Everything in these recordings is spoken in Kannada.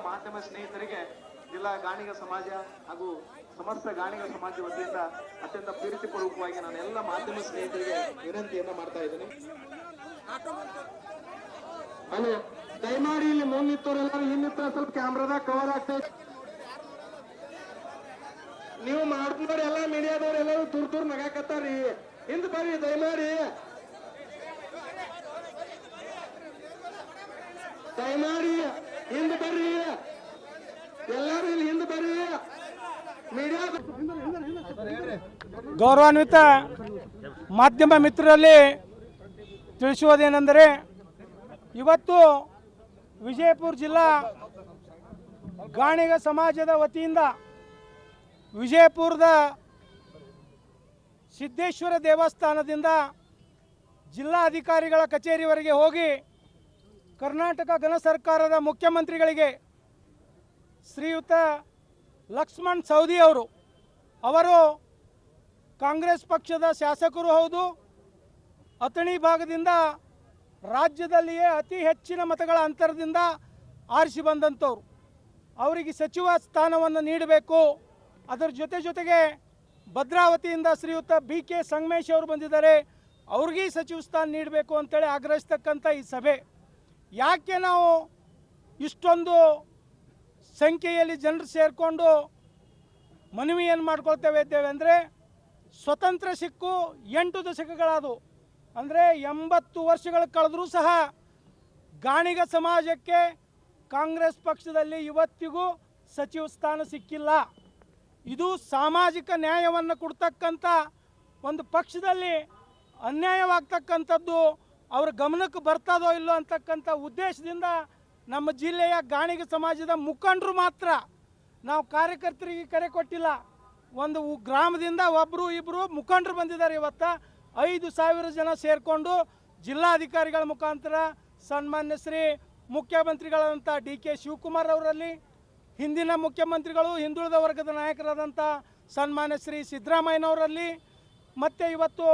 ಮಾಧ್ಯಮ ಸ್ನೇಹಿತರಿಗೆ ಜಿಲ್ಲಾ ಗಾಣಿಗ ಸಮಾಜ ಹಾಗೂ ಸಮಸ್ತ ಗಾಣಿಗ ಸಮಾಜ ವತಿಯಿಂದ ಅತ್ಯಂತ ಪ್ರೀತಿಪೂರ್ವಕವಾಗಿ ನಾನು ಎಲ್ಲ ಮಾಧ್ಯಮ ಸ್ನೇಹಿತರಿಗೆ ವಿನಂತಿಯನ್ನ ಮಾಡ್ತಾ ಇದ್ದೀನಿ. ಹಲೋ, ದಯಮಾಡಿ ಇಲ್ಲಿ ಮುಂದಿತ್ತವರೆಲ್ಲರೂ ಇನ್ನಿತ್ತ ಸ್ವಲ್ಪ ಕ್ಯಾಮ್ರಾದಾಗ ಕವರ್ ಆಗ್ತೈತೆ. ನೀವು ಮಾಡ್ಕೊಂಡ್ರೆ ಎಲ್ಲ ಮೀಡಿಯಾದವ್ರು ಎಲ್ಲರೂ ತುರ್ ನಗಾಕತ್ತಾರ್ರಿ. ಹಿಂದ್ ಬರ್ರಿ ದಯಮಾಡಿ, ಹಿಂದ್ ಬರ್ರಿ, ಎಲ್ಲರೂ ಇಲ್ಲಿ ಹಿಂದ್ ಬರ್ರಿ. ಮೀಡಿಯಾ ಗೌರವಾನ್ವಿತ ಮಾಧ್ಯಮ ಮಿತ್ರರಲ್ಲಿ ತಿಳಿಸುವುದೇನೆಂದರೆ, ಇವತ್ತು ವಿಜಯಪುರ ಜಿಲ್ಲಾ ಗಾಣಿಗ ಸಮಾಜದ ವತಿಯಿಂದ ವಿಜಯಪುರದ ಸಿದ್ದೇಶ್ವರ ದೇವಸ್ಥಾನದಿಂದ ಜಿಲ್ಲಾಧಿಕಾರಿಗಳ ಕಚೇರಿವರೆಗೆ ಹೋಗಿ ಕರ್ನಾಟಕ ಘನ ಸರ್ಕಾರದ ಮುಖ್ಯಮಂತ್ರಿಗಳಿಗೆ ಶ್ರೀಯುತ ಲಕ್ಷ್ಮಣ್ ಸವದಿ ಅವರು ಕಾಂಗ್ರೆಸ್ ಪಕ್ಷದ ಶಾಸಕರು ಹೌದು, ಅಥಣಿ ಭಾಗದಿಂದ ರಾಜ್ಯದಲ್ಲಿಯೇ ಅತಿ ಹೆಚ್ಚಿನ ಮತಗಳ ಅಂತರದಿಂದ ಆರಿಸಿ ಬಂದಂಥವ್ರು. ಅವರಿಗೆ ಸಚಿವ ಸ್ಥಾನವನ್ನು ನೀಡಬೇಕು. ಅದರ ಜೊತೆಗೆ ಭದ್ರಾವತಿಯಿಂದ ಶ್ರೀಯುತ BK ಸಂಗಮೇಶ್ ಅವರು ಬಂದಿದ್ದಾರೆ, ಅವ್ರಿಗೆ ಸಚಿವ ಸ್ಥಾನ ನೀಡಬೇಕು ಅಂತೇಳಿ ಆಗ್ರಹಿಸ್ತಕ್ಕಂಥ ಈ ಸಭೆ. ಯಾಕೆ ನಾವು ಇಷ್ಟೊಂದು ಸಂಖ್ಯೆಯಲ್ಲಿ ಜನರು ಸೇರಿಕೊಂಡು ಮನವಿಯನ್ನು ಮಾಡ್ಕೊಳ್ತೇವೆ ಅಂದರೆ, ಸ್ವತಂತ್ರ ಸಿಕ್ಕು 8 ದಶಕಗಳಾದವು. ಅಂದರೆ 80 ವರ್ಷಗಳು ಕಳೆದರೂ ಸಹ ಗಾಣಿಗ ಸಮಾಜಕ್ಕೆ ಕಾಂಗ್ರೆಸ್ ಪಕ್ಷದಲ್ಲಿ ಇವತ್ತಿಗೂ ಸಚಿವ ಸ್ಥಾನ ಸಿಕ್ಕಿಲ್ಲ. ಇದು ಸಾಮಾಜಿಕ ನ್ಯಾಯವನ್ನು ಕೊಡ್ತಕ್ಕಂಥ ಒಂದು ಪಕ್ಷದಲ್ಲಿ ಅನ್ಯಾಯವಾಗ್ತಕ್ಕಂಥದ್ದು ಅವ್ರ ಗಮನಕ್ಕೆ ಬರ್ತದೋ ಇಲ್ಲೋ ಅಂತಕ್ಕಂಥ ಉದ್ದೇಶದಿಂದ ನಮ್ಮ ಜಿಲ್ಲೆಯ ಗಾಣಿಗ ಸಮಾಜದ ಮುಖಂಡರು ಮಾತ್ರ, ನಾವು ಕಾರ್ಯಕರ್ತರಿಗೆ ಕರೆ ಕೊಟ್ಟಿಲ್ಲ, ಒಂದು ಗ್ರಾಮದಿಂದ ಒಬ್ಬರು ಇಬ್ಬರು ಮುಖಂಡರು ಬಂದಿದ್ದಾರೆ. ಇವತ್ತು 5,000 ಜನ ಸೇರಿಕೊಂಡು ಜಿಲ್ಲಾಧಿಕಾರಿಗಳ ಮುಖಾಂತರ ಸನ್ಮಾನ್ಯ ಶ್ರೀ ಮುಖ್ಯಮಂತ್ರಿಗಳಾದಂಥ DK ಶಿವಕುಮಾರ್ ಅವರಲ್ಲಿ, ಹಿಂದಿನ ಮುಖ್ಯಮಂತ್ರಿಗಳು ಹಿಂದುಳಿದ ವರ್ಗದ ನಾಯಕರಾದಂಥ ಸನ್ಮಾನ್ಯ ಶ್ರೀ ಸಿದ್ದರಾಮಯ್ಯನವರಲ್ಲಿ, ಮತ್ತು ಇವತ್ತು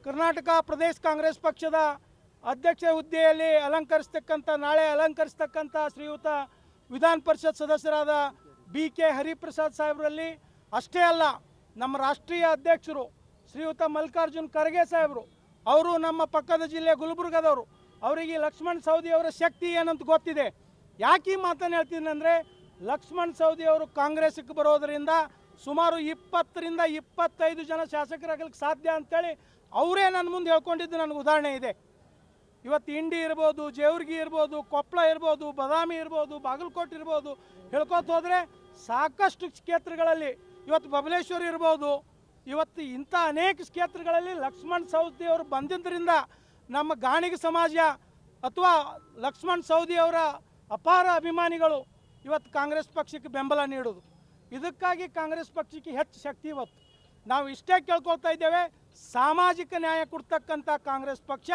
ಕರ್ನಾಟಕ ಪ್ರದೇಶ ಕಾಂಗ್ರೆಸ್ ಪಕ್ಷದ ಅಧ್ಯಕ್ಷ ಹುದ್ದೆಯಲ್ಲಿ ನಾಳೆ ಅಲಂಕರಿಸ್ತಕ್ಕಂಥ ಶ್ರೀಯುತ ವಿಧಾನ ಪರಿಷತ್ ಸದಸ್ಯರಾದ BK ಹರಿಪ್ರಸಾದ್ ಸಾಹೇಬರಲ್ಲಿ, ಅಷ್ಟೇ ಅಲ್ಲ ನಮ್ಮ ರಾಷ್ಟ್ರೀಯ ಅಧ್ಯಕ್ಷರು ಶ್ರೀಯುತ ಮಲ್ಲಿಕಾರ್ಜುನ್ ಖರ್ಗೆ ಸಾಹೇಬರು, ಅವರು ನಮ್ಮ ಪಕ್ಕದ ಜಿಲ್ಲೆ ಗುಲ್ಬರ್ಗದವರು. ಅವರಿಗೆ ಲಕ್ಷ್ಮಣ್ ಸವದಿ ಅವರ ಶಕ್ತಿ ಏನಂತ ಗೊತ್ತಿದೆ. ಯಾಕೆ ಈ ಮಾತನ್ನು ಹೇಳ್ತೀನಿ ಅಂದರೆ, ಲಕ್ಷ್ಮಣ್ ಸವದಿ ಅವರು ಕಾಂಗ್ರೆಸ್ಗೆ ಬರೋದರಿಂದ ಸುಮಾರು 20ರಿಂದ 25 ಜನ ಶಾಸಕರಾಗಲಿಕ್ಕೆ ಸಾಧ್ಯ ಅಂತೇಳಿ ಅವರೇ ನನ್ನ ಮುಂದೆ ಹೇಳ್ಕೊಂಡಿದ್ದು ನನಗೆ ಉದಾಹರಣೆ ಇದೆ. ಇವತ್ತು ಇಂಡಿ ಇರ್ಬೋದು, ಜೇವರ್ಗಿ ಇರ್ಬೋದು, ಕೊಪ್ಪಳ ಇರ್ಬೋದು, ಬಾದಾಮಿ ಇರ್ಬೋದು, ಬಾಗಲಕೋಟೆ ಇರ್ಬೋದು, ಹೇಳ್ಕೊತ ಹೋದರೆ ಸಾಕಷ್ಟು ಕ್ಷೇತ್ರಗಳಲ್ಲಿ, ಇವತ್ತು ಬಬಲೇಶ್ವರ ಇರ್ಬೋದು, ಇವತ್ತು ಇಂಥ ಅನೇಕ ಕ್ಷೇತ್ರಗಳಲ್ಲಿ ಲಕ್ಷ್ಮಣ್ ಸವದಿ ಅವರು ಬಂದಿದ್ದರಿಂದ ನಮ್ಮ ಗಾಣಿಗ ಸಮಾಜ ಅಥವಾ ಲಕ್ಷ್ಮಣ್ ಸವದಿ ಅವರ ಅಪಾರ ಅಭಿಮಾನಿಗಳು ಇವತ್ತು ಕಾಂಗ್ರೆಸ್ ಪಕ್ಷಕ್ಕೆ ಬೆಂಬಲ ನೀಡೋದು. ಇದಕ್ಕಾಗಿ ಕಾಂಗ್ರೆಸ್ ಪಕ್ಷಕ್ಕೆ ಹೆಚ್ಚು ಶಕ್ತಿ. ಇವತ್ತು ನಾವು ಇಷ್ಟೇ ಕೇಳ್ಕೊಳ್ತಾ ಇದ್ದೇವೆ, ಸಾಮಾಜಿಕ ನ್ಯಾಯ ಕೊಡ್ತಕ್ಕಂಥ ಕಾಂಗ್ರೆಸ್ ಪಕ್ಷ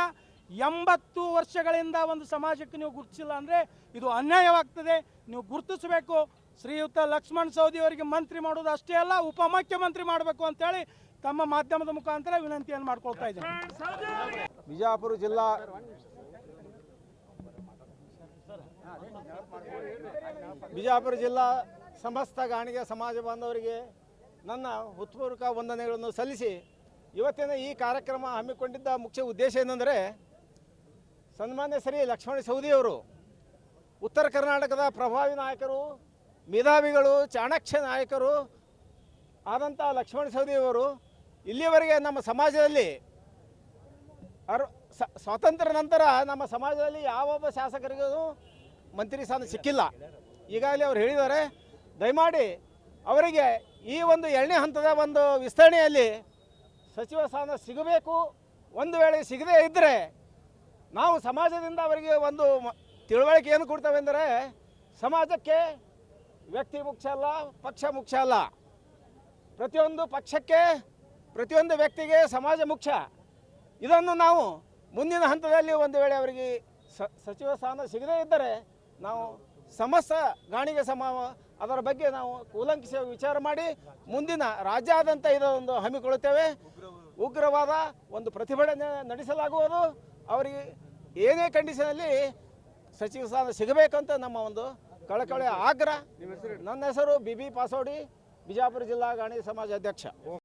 80 ವರ್ಷಗಳಿಂದ ಒಂದು ಸಮಾಜಕ್ಕೆ ನೀವು ಗುರುತಿಸಿಲ್ಲ ಅಂದರೆ ಇದು ಅನ್ಯಾಯವಾಗ್ತದೆ. ನೀವು ಗುರುತಿಸಬೇಕು. ಶ್ರೀಯುತ ಲಕ್ಷ್ಮಣ್ ಸವದಿ ಅವರಿಗೆ ಮಂತ್ರಿ ಮಾಡೋದು ಅಷ್ಟೇ ಅಲ್ಲ, ಉಪಮುಖ್ಯಮಂತ್ರಿ ಮಾಡಬೇಕು ಅಂತೇಳಿ ತಮ್ಮ ಮಾಧ್ಯಮದ ಮುಖಾಂತರ ವಿನಂತಿಯನ್ನು ಮಾಡ್ಕೊಳ್ತಾ ಇದ್ದೇನೆ. ಬಿಜಾಪುರ ಜಿಲ್ಲಾ ಸಮಸ್ತ ಗಾಣಿಗ ಸಮಾಜ ಬಾಂಧವರಿಗೆ ನನ್ನ ಹೃತ್ಪೂರ್ವಕ ವಂದನೆಗಳನ್ನು ಸಲ್ಲಿಸಿ, ಇವತ್ತಿನ ಈ ಕಾರ್ಯಕ್ರಮ ಹಮ್ಮಿಕೊಂಡಿದ್ದ ಮುಖ್ಯ ಉದ್ದೇಶ ಏನೆಂದರೆ, ಸನ್ಮಾನ್ಯ ಶ್ರೀ ಲಕ್ಷ್ಮಣ ಸವದಿಯವರು ಉತ್ತರ ಕರ್ನಾಟಕದ ಪ್ರಭಾವಿ ನಾಯಕರು, ಮೇಧಾವಿಗಳು, ಚಾಣಕ್ಯ ನಾಯಕರು ಆದಂಥ ಲಕ್ಷ್ಮಣ ಸವದಿಯವರು ಇಲ್ಲಿಯವರೆಗೆ ನಮ್ಮ ಸಮಾಜದಲ್ಲಿ ಸ್ವಾತಂತ್ರ್ಯ ನಂತರ ನಮ್ಮ ಸಮಾಜದಲ್ಲಿ ಯಾವೊಬ್ಬ ಶಾಸಕರಿಗೂ ಮಂತ್ರಿ ಸ್ಥಾನ ಸಿಕ್ಕಿಲ್ಲ. ಈಗಾಗಲೇ ಅವರು ಹೇಳಿದ್ದಾರೆ, ದಯಮಾಡಿ ಅವರಿಗೆ ಈ ಒಂದು 2ನೇ ಹಂತದ ಒಂದು ವಿಸ್ತರಣೆಯಲ್ಲಿ ಸಚಿವ ಸ್ಥಾನ ಸಿಗಬೇಕು. ಒಂದು ವೇಳೆ ಸಿಗದೇ ಇದ್ದರೆ ನಾವು ಸಮಾಜದಿಂದ ಅವರಿಗೆ ಒಂದು ತಿಳುವಳಿಕೆ ಏನು ಕೊಡ್ತೇವೆ ಅಂದರೆ, ಸಮಾಜಕ್ಕೆ ವ್ಯಕ್ತಿ ಮುಖ್ಯ ಅಲ್ಲ, ಪಕ್ಷ ಮುಖ್ಯ ಅಲ್ಲ. ಪ್ರತಿಯೊಂದು ಪಕ್ಷಕ್ಕೆ, ಪ್ರತಿಯೊಂದು ವ್ಯಕ್ತಿಗೆ ಸಮಾಜ ಮುಖ್ಯ. ಇದನ್ನು ನಾವು ಮುಂದಿನ ಹಂತದಲ್ಲಿ ಒಂದು ವೇಳೆ ಅವರಿಗೆ ಸಚಿವ ಸ್ಥಾನ ಸಿಗದೇ ಇದ್ದರೆ ನಾವು ಸಮಸ್ತ ಗಾಣಿಗ ಅದರ ಬಗ್ಗೆ ನಾವು ಕೂಲಂಕಷ ವಿಚಾರ ಮಾಡಿ ಮುಂದಿನ ರಾಜ್ಯಾದ್ಯಂತ ಇದೊಂದು ಹಮ್ಮಿಕೊಳ್ಳುತ್ತೇವೆ. ಉಗ್ರವಾದ ಒಂದು ಪ್ರತಿಭಟನೆ ನಡೆಸಲಾಗುವುದು. ಅವರಿಗೆ ಏನೇ ಕಂಡೀಷನಲ್ಲಿ ಸಚಿವ ಸ್ಥಾನ ಸಿಗಬೇಕಂತ ನಮ್ಮ ಒಂದು ಕಳಕಳಿ ಆಗ್ರಹ. ನನ್ನ ಹೆಸರು BB ಪಾಸೋಡಿ, ಬಿಜಾಪುರ ಜಿಲ್ಲಾ ಗಾಣಿಗ ಸಮಾಜ ಅಧ್ಯಕ್ಷ.